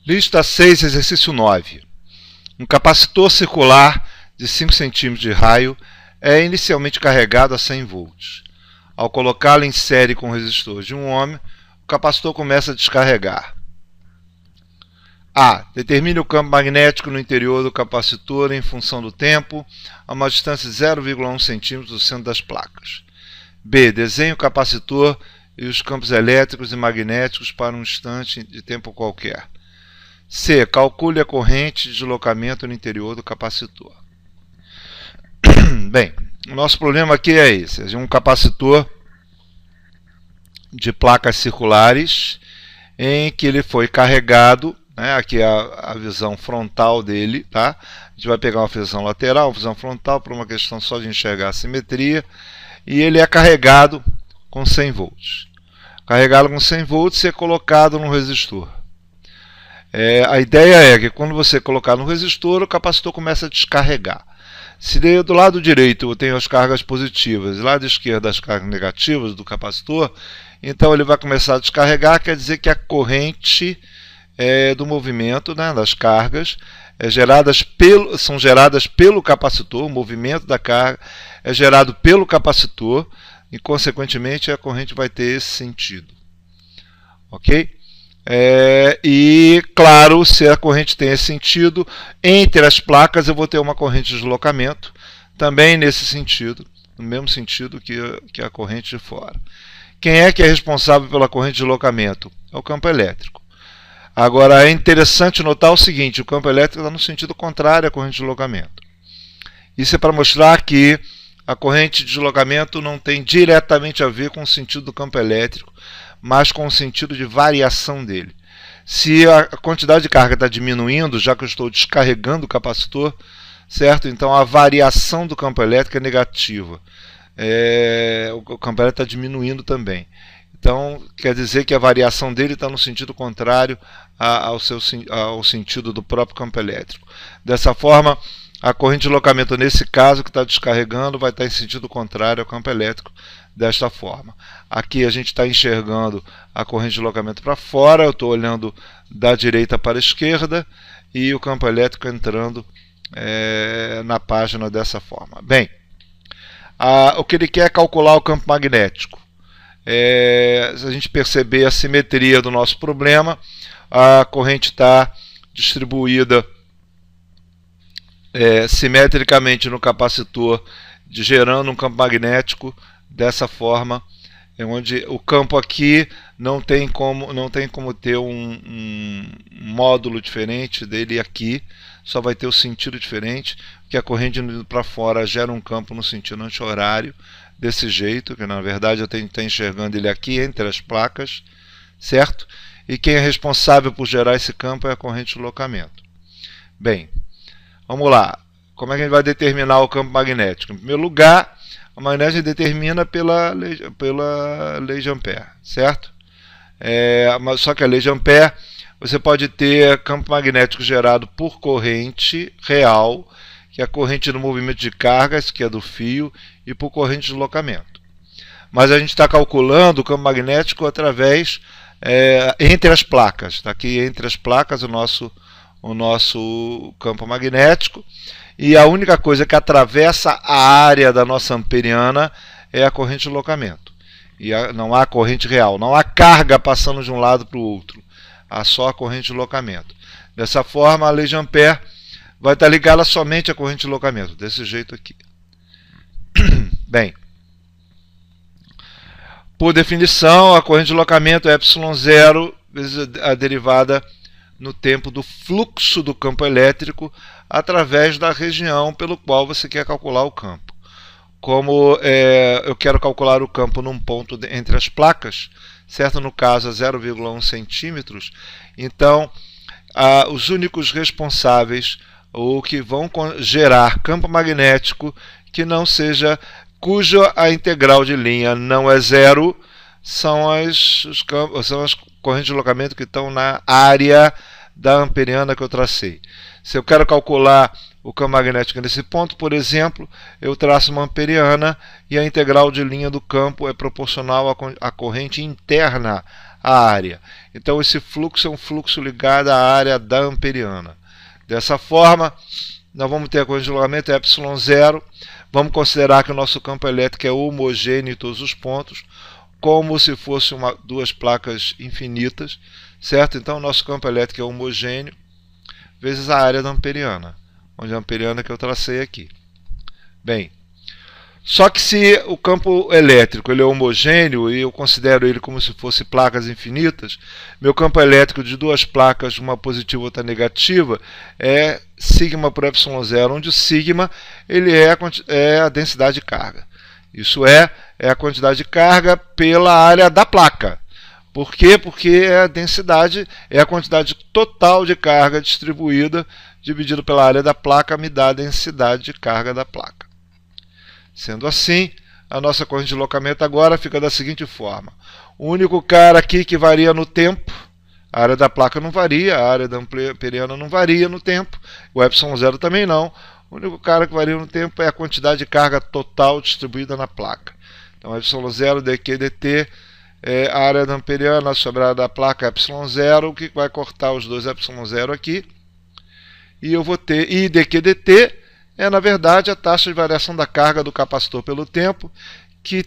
Lista 6, exercício 9. Um capacitor circular de 5 cm de raio é inicialmente carregado a 100 volts. Ao colocá-lo em série com o resistor de 1 ohm, o capacitor começa a descarregar. A. Determine o campo magnético no interior do capacitor em função do tempo, a uma distância de 0,1 cm do centro das placas. B. Desenhe o capacitor e os campos elétricos e magnéticos para um instante de tempo qualquer. C. Calcule a corrente de deslocamento no interior do capacitor. Bem, o nosso problema aqui é esse. É um capacitor de placas circulares em que ele foi carregado, né? Aqui é a visão frontal dele, tá? A gente vai pegar uma visão lateral, uma visão frontal, por uma questão só de enxergar a simetria, e ele é carregado com 100 volts. Carregado com 100 volts e é colocado no resistor. A ideia é que quando você colocar no resistor, o capacitor começa a descarregar. Se do lado direito eu tenho as cargas positivas e do lado esquerdo as cargas negativas do capacitor, então ele vai começar a descarregar, quer dizer que a corrente do movimento, né, das cargas são geradas pelo capacitor, o movimento da carga é gerado pelo capacitor e, consequentemente, a corrente vai ter esse sentido. Ok? E, claro, se a corrente tem esse sentido, entre as placas eu vou ter uma corrente de deslocamento, também nesse sentido, no mesmo sentido que a corrente de fora. Quem é que é responsável pela corrente de deslocamento? É o campo elétrico. Agora, é interessante notar o seguinte, o campo elétrico está no sentido contrário à corrente de deslocamento. Isso é para mostrar que a corrente de deslocamento não tem diretamente a ver com o sentido do campo elétrico, mas com o sentido de variação dele. Se a quantidade de carga está diminuindo, já que eu estou descarregando o capacitor, certo? Então a variação do campo elétrico é negativa. O campo elétrico está diminuindo também. Então quer dizer que a variação dele está no sentido contrário ao sentido do próprio campo elétrico. Dessa forma, a corrente de deslocamento, nesse caso, que está descarregando, vai estar em sentido contrário ao campo elétrico, desta forma. Aqui a gente está enxergando a corrente de deslocamento para fora, eu estou olhando da direita para a esquerda, e o campo elétrico entrando na página dessa forma. Bem, o que ele quer é calcular o campo magnético. Se a gente perceber a simetria do nosso problema, a corrente está distribuída simetricamente no capacitor, gerando um campo magnético dessa forma, onde o campo aqui não tem como ter um módulo diferente dele aqui, só vai ter o sentido diferente, porque a corrente indo para fora gera um campo no sentido anti-horário, desse jeito, que na verdade eu tenho que estar enxergando ele aqui entre as placas, certo? E quem é responsável por gerar esse campo é a corrente de deslocamento. Bem, vamos lá. Como é que a gente vai determinar o campo magnético? Em primeiro lugar, a magnética determina pela lei de Ampère, certo? Só que a lei de Ampère, você pode ter campo magnético gerado por corrente real, que é a corrente do movimento de cargas, que é do fio, e por corrente de deslocamento. Mas a gente está calculando o campo magnético através entre as placas. Está aqui entre as placas o nosso campo magnético, e a única coisa que atravessa a área da nossa amperiana é a corrente de deslocamento. E não há corrente real, não há carga passando de um lado para o outro, há só a corrente de deslocamento. Dessa forma, a lei de Ampère vai estar ligada somente à corrente de deslocamento, desse jeito aqui. Bem, por definição, a corrente de deslocamento é ε0 vezes a derivada no tempo do fluxo do campo elétrico através da região pelo qual você quer calcular o campo. Como eu quero calcular o campo num ponto entre as placas, certo? No caso, a 0,1 centímetros, então os únicos responsáveis ou que vão gerar campo magnético que não seja, cuja a integral de linha não é zero, são as correntes de deslocamento que estão na área da amperiana que eu tracei. Se eu quero calcular o campo magnético nesse ponto, por exemplo, eu traço uma amperiana e a integral de linha do campo é proporcional à corrente interna a área. Então esse fluxo é um fluxo ligado à área da amperiana. Dessa forma, nós vamos ter a corrente de julgamento ε0. Vamos considerar que o nosso campo elétrico é homogêneo em todos os pontos, como se fosse duas placas infinitas, certo? Então o nosso campo elétrico é homogêneo vezes a área da amperiana, onde a amperiana que eu tracei aqui. Bem, só que se o campo elétrico ele é homogêneo e eu considero ele como se fosse placas infinitas, meu campo elétrico de duas placas, uma positiva e outra negativa, é sigma por ε0, onde o sigma ele é a densidade de carga. Isso é a quantidade de carga pela área da placa. Por quê? Porque a densidade é a quantidade total de carga distribuída, dividido pela área da placa, me dá a densidade de carga da placa. Sendo assim, a nossa corrente de deslocamento agora fica da seguinte forma. O único cara aqui que varia no tempo, a área da placa não varia, a área da amperiana não varia no tempo, o ε0 também não. O único cara que varia no tempo é a quantidade de carga total distribuída na placa. Então, ε0 dq dt é a área da amperiana sobre a área da placa ε0, o que vai cortar os dois ε0 aqui. E eu vou ter I dq dt é, na verdade, a taxa de variação da carga do capacitor pelo tempo, que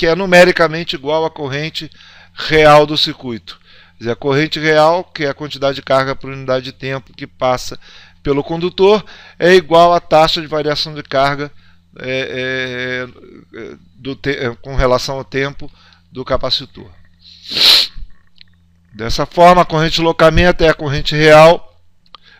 é numericamente igual à corrente real do circuito. Quer dizer, a corrente real, que é a quantidade de carga por unidade de tempo que passa pelo condutor, é igual à taxa de variação de carga com relação ao tempo do capacitor. Dessa forma, a corrente de deslocamento é a corrente real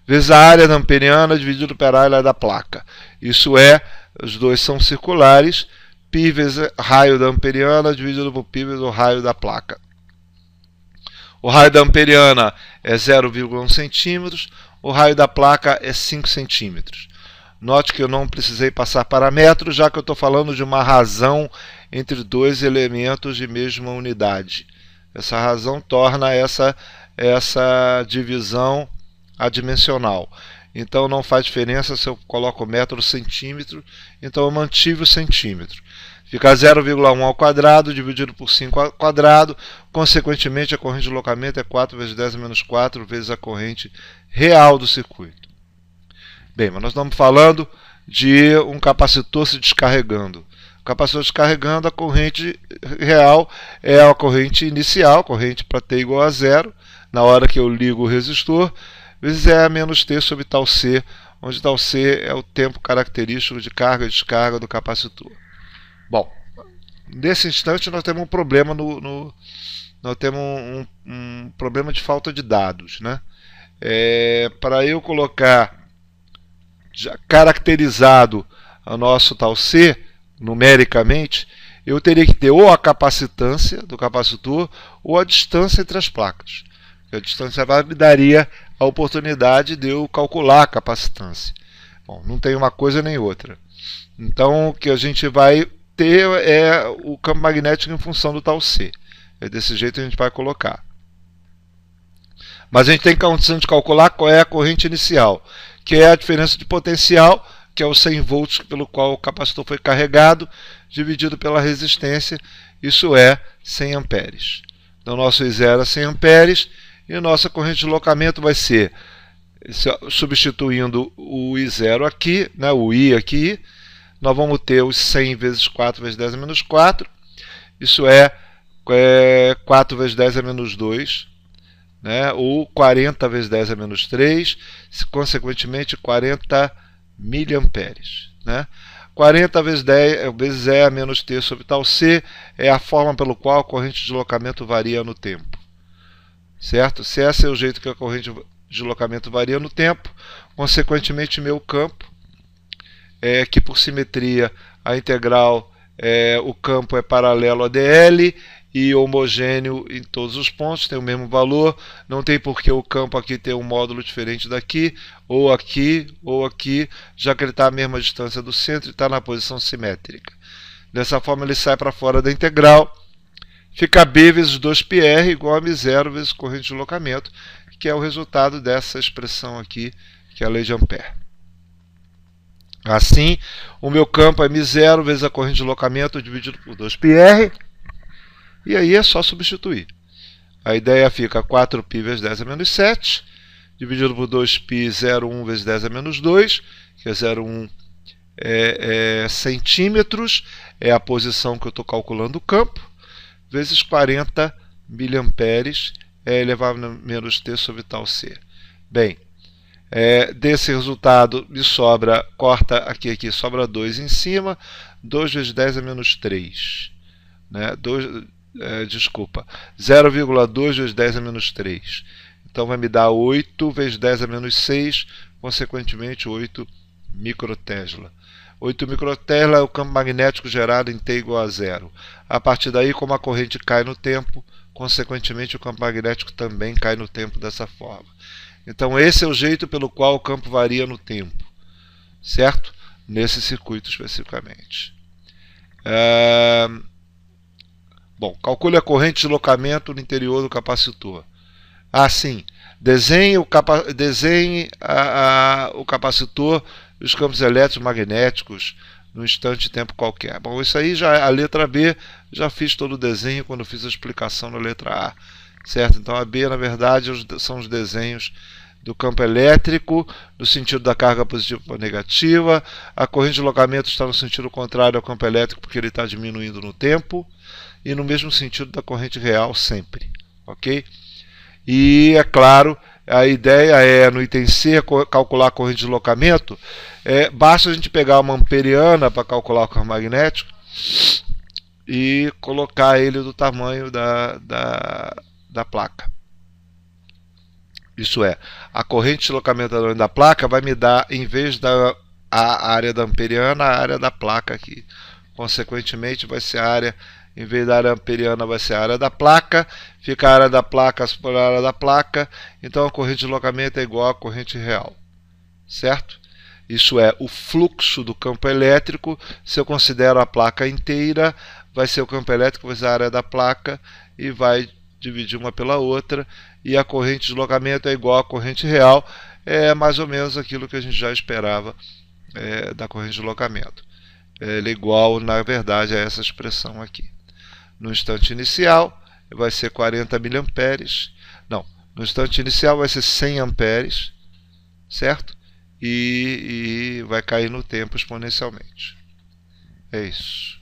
vezes a área da amperiana dividido pela área da placa. Isso é, os dois são circulares, π vezes raio da amperiana dividido por π vezes o raio da placa. O raio da amperiana é 0,1 centímetros, o raio da placa é 5 centímetros. Note que eu não precisei passar parâmetros, já que eu estou falando de uma razão entre dois elementos de mesma unidade. Essa razão torna essa divisão adimensional. Então não faz diferença se eu coloco o metro ou centímetro, então eu mantive o centímetro. Fica 0,1 ao quadrado dividido por 5 ao quadrado, consequentemente a corrente de deslocamento é 4 vezes 10 a menos 4 vezes a corrente real do circuito. Bem, mas nós estamos falando de um capacitor se descarregando. O capacitor descarregando, a corrente real é a corrente inicial, corrente para t igual a zero, na hora que eu ligo o resistor, vezes E menos T sobre tal C, onde tal C é o tempo característico de carga e descarga do capacitor. Bom, nesse instante nós temos um problema nós temos um problema de falta de dados, né? Para eu colocar já caracterizado o nosso tal C numericamente, eu teria que ter ou a capacitância do capacitor ou a distância entre as placas. A distância me daria a oportunidade de eu calcular a capacitância. Bom, não tem uma coisa nem outra. Então, o que a gente vai ter é o campo magnético em função do tal C. É desse jeito que a gente vai colocar. Mas a gente tem condição de calcular qual é a corrente inicial, que é a diferença de potencial, que é os 100 volts pelo qual o capacitor foi carregado, dividido pela resistência, isso é 100 amperes. Então, nosso I0 é 100 amperes, e a nossa corrente de deslocamento vai ser, substituindo o I0 aqui, né, o I aqui, nós vamos ter os 100 vezes 4 vezes 10 a menos 4, isso é 4 vezes 10 a menos 2, né, ou 40 vezes 10 a menos 3, consequentemente 40 miliamperes. Né? 40 vezes 10 vezes E a menos T sobre tal C é a forma pelo qual a corrente de deslocamento varia no tempo. Certo? Se esse é o jeito que a corrente de deslocamento varia no tempo, consequentemente meu campo, que por simetria a integral, o campo é paralelo a dl e homogêneo em todos os pontos, tem o mesmo valor, não tem por que o campo aqui ter um módulo diferente daqui, ou aqui, já que ele está à mesma distância do centro e está na posição simétrica. Dessa forma ele sai para fora da integral, fica B vezes 2πr igual a μ0 vezes corrente de deslocamento, que é o resultado dessa expressão aqui, que é a lei de Ampère. Assim, o meu campo é μ0 vezes a corrente de deslocamento dividido por 2πr, e aí é só substituir. A ideia fica 4π vezes 10 a menos 7, dividido por 2π, 0,1 vezes 10 a menos 2, que é 0,1 centímetros, é a posição que eu estou calculando o campo, vezes 40 miliamperes, elevado a menos t sobre tal c. Bem, desse resultado me sobra, corta aqui, sobra 2 em cima, 2 vezes 10 a menos 3. Né? 0,2 vezes 10 a menos 3. Então vai me dar 8 vezes 10 a menos 6, consequentemente 8 microtesla. 8 microtesla é o campo magnético gerado em T igual a 0. A partir daí, como a corrente cai no tempo, consequentemente o campo magnético também cai no tempo dessa forma. Então esse é o jeito pelo qual o campo varia no tempo, certo? Nesse circuito especificamente. Bom, calcule a corrente de deslocamento no interior do capacitor. Sim, desenhe o capacitor e os campos eletromagnéticos num instante de tempo qualquer. Bom, isso aí já a letra B, já fiz todo o desenho quando fiz a explicação na letra A, certo? Então a B, na verdade, são os desenhos do campo elétrico, no sentido da carga positiva ou negativa. A corrente de deslocamento está no sentido contrário ao campo elétrico, porque ele está diminuindo no tempo, e no mesmo sentido da corrente real sempre, ok? E, é claro, a ideia é, no item C, calcular a corrente de deslocamento. Basta a gente pegar uma amperiana para calcular o campo magnético e colocar ele do tamanho da placa. Isso é, a corrente de deslocamento da placa vai me dar, em vez da área da amperiana, a área da placa aqui. Consequentemente, vai ser a área, em vez da área amperiana, vai ser a área da placa, fica a área da placa por a área da placa, então a corrente de deslocamento é igual à corrente real, certo? Isso é, o fluxo do campo elétrico, se eu considero a placa inteira, vai ser o campo elétrico, vai ser a área da placa, e vai dividir uma pela outra, e a corrente de deslocamento é igual à corrente real, é mais ou menos aquilo que a gente já esperava da corrente de deslocamento. Ela é igual, na verdade, a essa expressão aqui. No instante inicial, vai ser 40 miliamperes. Não, no instante inicial vai ser 100 amperes, certo? E vai cair no tempo exponencialmente. É isso.